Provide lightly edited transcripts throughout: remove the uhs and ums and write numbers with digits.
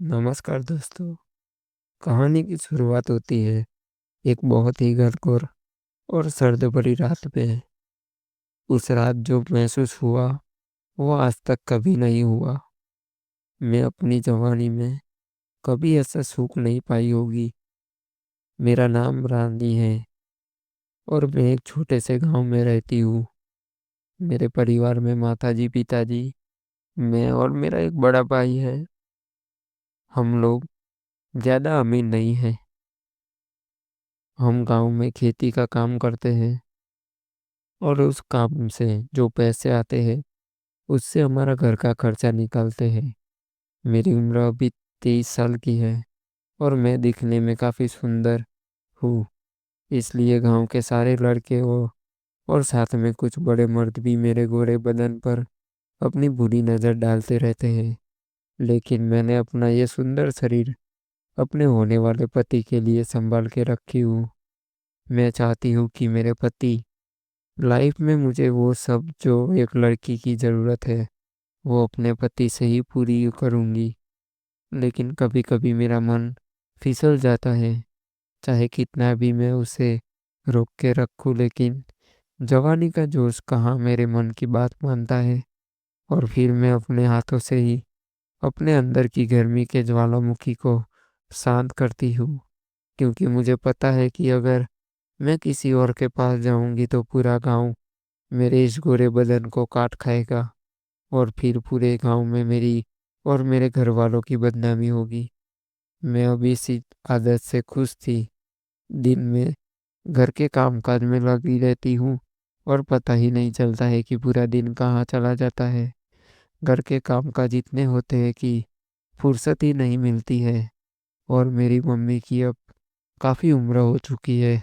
नमस्कार दोस्तों। कहानी की शुरुआत होती है एक बहुत ही घनघोर और सर्द भरी रात में। उस रात जो महसूस हुआ वो आज तक कभी नहीं हुआ। मैं अपनी जवानी में कभी ऐसा सुख नहीं पाई होगी। मेरा नाम रानी है और मैं एक छोटे से गांव में रहती हूँ। मेरे परिवार में माताजी, पिताजी, मैं और मेरा एक बड़ा भाई है। हम लोग ज़्यादा अमीर नहीं हैं। हम गांव में खेती का काम करते हैं और उस काम से जो पैसे आते हैं उससे हमारा घर का खर्चा निकालते हैं। मेरी उम्र अभी 23 साल की है और मैं दिखने में काफ़ी सुंदर हूँ। इसलिए गांव के सारे लड़के और साथ में कुछ बड़े मर्द भी मेरे गोरे बदन पर अपनी बुरी नज़र डालते रहते हैं। लेकिन मैंने अपना ये सुंदर शरीर अपने होने वाले पति के लिए संभाल के रखी हूँ। मैं चाहती हूँ कि मेरे पति लाइफ में मुझे वो सब जो एक लड़की की ज़रूरत है वो अपने पति से ही पूरी करूँगी। लेकिन कभी कभी मेरा मन फिसल जाता है। चाहे कितना भी मैं उसे रोक के रखूं, लेकिन जवानी का जोश कहाँ मेरे मन की बात मानता है। और फिर मैं अपने हाथों से ही अपने अंदर की गर्मी के ज्वालामुखी को शांत करती हूँ। क्योंकि मुझे पता है कि अगर मैं किसी और के पास जाऊंगी तो पूरा गांव मेरे इस गोरे बदन को काट खाएगा और फिर पूरे गांव में मेरी और मेरे घर वालों की बदनामी होगी। मैं अभी इसी आदत से खुश थी। दिन में घर के कामकाज में लगी रहती हूँ और पता ही नहीं चलता है कि पूरा दिन कहाँ चला जाता है। घर के कामकाज इतने होते हैं कि फुर्सत ही नहीं मिलती है। और मेरी मम्मी की अब काफ़ी उम्र हो चुकी है।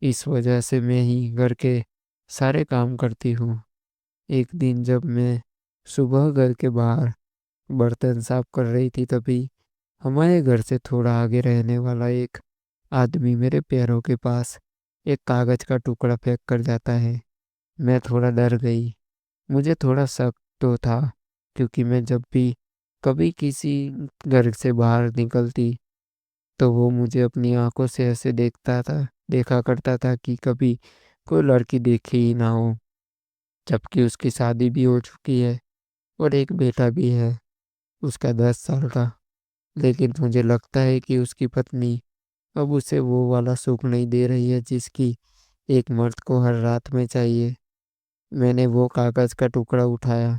इस वजह से मैं ही घर के सारे काम करती हूँ। एक दिन जब मैं सुबह घर के बाहर बर्तन साफ कर रही थी, तभी हमारे घर से थोड़ा आगे रहने वाला एक आदमी मेरे पैरों के पास एक कागज का टुकड़ा फेंक कर जाता है। मैं थोड़ा डर गई। मुझे थोड़ा शक तो था, क्योंकि मैं जब भी कभी किसी घर से बाहर निकलती तो वो मुझे अपनी आंखों से ऐसे देखा करता था कि कभी कोई लड़की देखी ही ना हो। जबकि उसकी शादी भी हो चुकी है और एक बेटा भी है, उसका 10 साल का। लेकिन मुझे लगता है कि उसकी पत्नी अब उसे वो वाला सुख नहीं दे रही है जिसकी एक मर्द को हर रात में चाहिए। मैंने वो कागज का टुकड़ा उठाया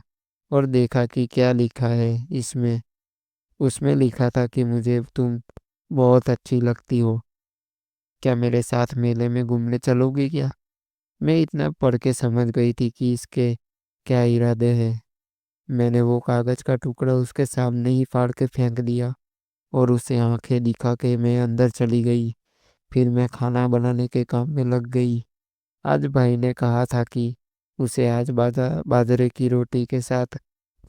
और देखा कि क्या लिखा है इसमें। उसमें लिखा था कि मुझे तुम बहुत अच्छी लगती हो, क्या मेरे साथ मेले में घूमने चलोगी क्या। मैं इतना पढ़ के समझ गई थी कि इसके क्या इरादे हैं। मैंने वो कागज का टुकड़ा उसके सामने ही फाड़ के फेंक दिया और उसे आंखें दिखा के मैं अंदर चली गई। फिर मैं खाना बनाने के काम में लग गई। आज भाई ने कहा था कि उसे आज बाजरे की रोटी के साथ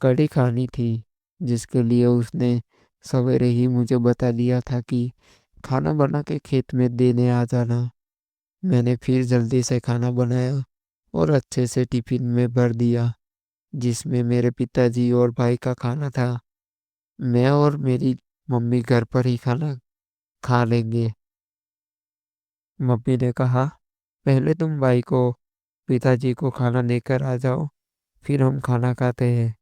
कढ़ी खानी थी, जिसके लिए उसने सवेरे ही मुझे बता दिया था कि खाना बना के खेत में देने आ जाना। मैंने फिर जल्दी से खाना बनाया और अच्छे से टिफिन में भर दिया, जिसमें मेरे पिताजी और भाई का खाना था। मैं और मेरी मम्मी घर पर ही खाना खा लेंगे। मम्मी ने कहा, पहले तुम भाई को पिताजी को खाना लेकर आ जाओ, फिर हम खाना खाते हैं।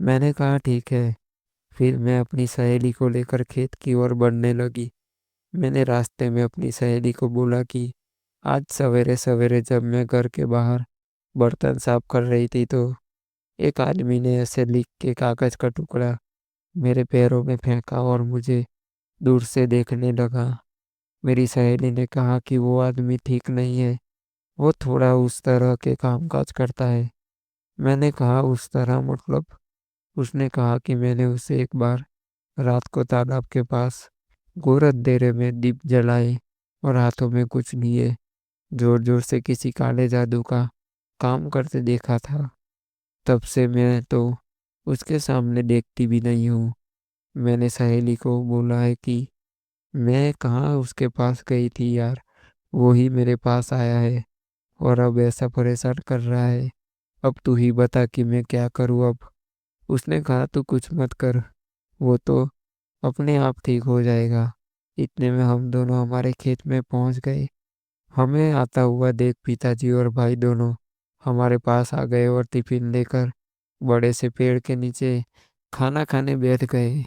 मैंने कहा ठीक है। फिर मैं अपनी सहेली को लेकर खेत की ओर बढ़ने लगी। मैंने रास्ते में अपनी सहेली को बोला कि आज सवेरे सवेरे जब मैं घर के बाहर बर्तन साफ कर रही थी तो एक आदमी ने ऐसे लिख के कागज का टुकड़ा मेरे पैरों में फेंका और मुझे दूर से देखने लगा। मेरी सहेली ने कहा कि वो आदमी ठीक नहीं है, वो थोड़ा उस तरह के कामकाज करता है। मैंने कहा उस तरह मतलब। उसने कहा कि मैंने उसे एक बार रात को तालाब के पास घोर अंधेरे में दीप जलाए और हाथों में कुछ लिए जोर जोर से किसी काले जादू का काम करते देखा था। तब से मैं तो उसके सामने देखती भी नहीं हूँ। मैंने सहेली को बोला है कि मैं कहाँ उसके पास गई थी यार, वो ही मेरे पास आया है और अब ऐसा परेशान कर रहा है। अब तू ही बता कि मैं क्या करूँ अब। उसने कहा तू कुछ मत कर, वो तो अपने आप ठीक हो जाएगा। इतने में हम दोनों हमारे खेत में पहुँच गए। हमें आता हुआ देख पिताजी और भाई दोनों हमारे पास आ गए और टिफिन लेकर बड़े से पेड़ के नीचे खाना खाने बैठ गए।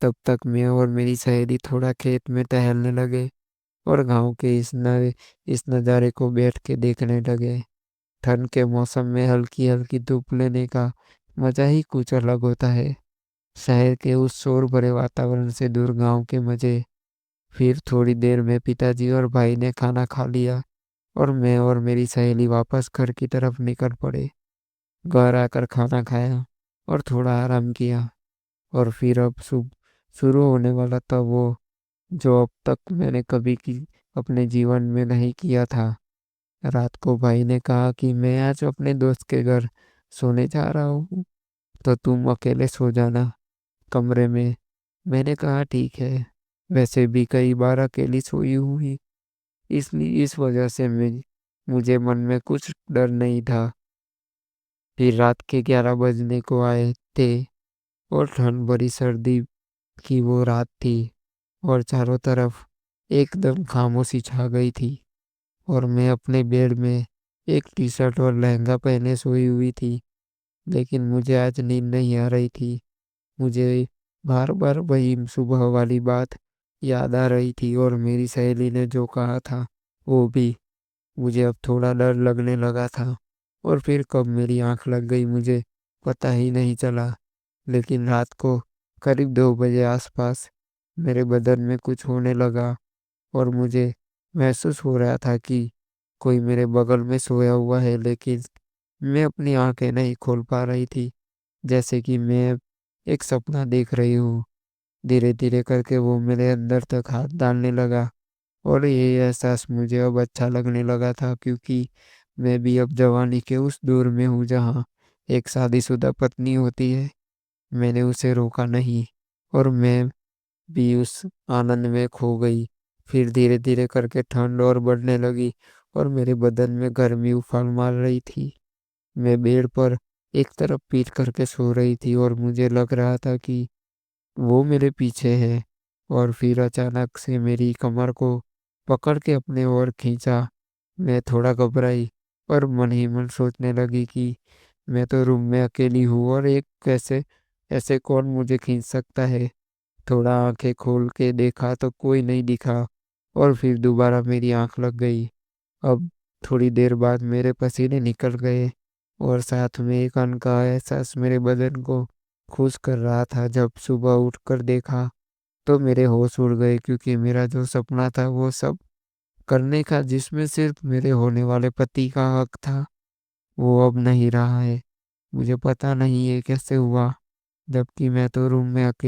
तब तक मैं और मेरी सहेली थोड़ा खेत में टहलने लगे और गाँव के इस नज़ारे को बैठ के देखने लगे। ठंड के मौसम में हल्की-हल्की धूप लेने का मज़ा ही कुछ अलग होता है। शहर के उस शोर भरे वातावरण से दूर गाँव के मज़े। फिर थोड़ी देर में पिताजी और भाई ने खाना खा लिया और मैं और मेरी सहेली वापस घर की तरफ निकल पड़े। घर आकर खाना खाया और थोड़ा आराम किया और फिर अब शुरू होने वाला था वो जो अब तक मैंने कभी की अपने जीवन में नहीं किया था। रात को भाई ने कहा कि मैं आज अपने दोस्त के घर सोने जा रहा हूँ, तो तुम अकेले सो जाना कमरे में। मैंने कहा ठीक है, वैसे भी कई बार अकेली सोई हुई, इसलिए इस वजह से मुझे मन में कुछ डर नहीं था। फिर रात के 11 बजने को आए थे और ठंड भरी सर्दी की वो रात थी और चारों तरफ एकदम खामोशी छा गई थी और मैं अपने बेड में एक टी-शर्ट और लहंगा पहने सोई हुई थी। लेकिन मुझे आज नींद नहीं आ रही थी। मुझे बार-बार वही सुबह वाली बात याद आ रही थी और मेरी सहेली ने जो कहा था, वो भी। मुझे अब थोड़ा डर लगने लगा था और फिर कब मेरी आँख लग गई मुझे पता ही नहीं चला। लेकिन रात को करीब 2 बजे आसपास मेरे बदन में कुछ होने लगा और मुझे महसूस हो रहा था कि कोई मेरे बगल में सोया हुआ है, लेकिन मैं अपनी आँखें नहीं खोल पा रही थी। जैसे कि मैं एक सपना देख रही हूँ। धीरे-धीरे करके वो मेरे अंदर तक हाथ डालने लगा और ये एहसास मुझे अब अच्छा लगने लगा था, क्योंकि मैं भी अब जवानी के उस दौर में हूँ जहाँ एक शादीशुदा पत्नी होती है। मैंने उसे रोका नहीं और मैं भी उस आनंद में खो गई। फिर धीरे-धीरे करके ठंड और बढ़ने लगी और मेरे बदन में गर्मी उफान मार रही थी। मैं बेड पर एक तरफ पीट करके सो रही थी और मुझे लग रहा था कि वो मेरे पीछे है। और फिर अचानक से मेरी कमर को पकड़ के अपने ओर खींचा। मैं थोड़ा घबराई और मन ही मन सोचने लगी कि मैं तो रूम में अकेली हूँ और एक कैसे ऐसे कौन मुझे खींच सकता है। थोड़ा आंखें खोल के देखा तो कोई नहीं दिखा और फिर दोबारा मेरी आंख लग गई। अब थोड़ी देर बाद मेरे पसीने निकल गए और साथ में एक अनका एहसास मेरे बदन को खुश कर रहा था। जब सुबह उठकर देखा तो मेरे होश उड़ गए, क्योंकि मेरा जो सपना था वो सब करने का, जिसमें सिर्फ मेरे होने वाले पति का हक था, वो अब नहीं रहा है। मुझे पता नहीं ये कैसे हुआ, जबकि मैं तो रूम में अकेले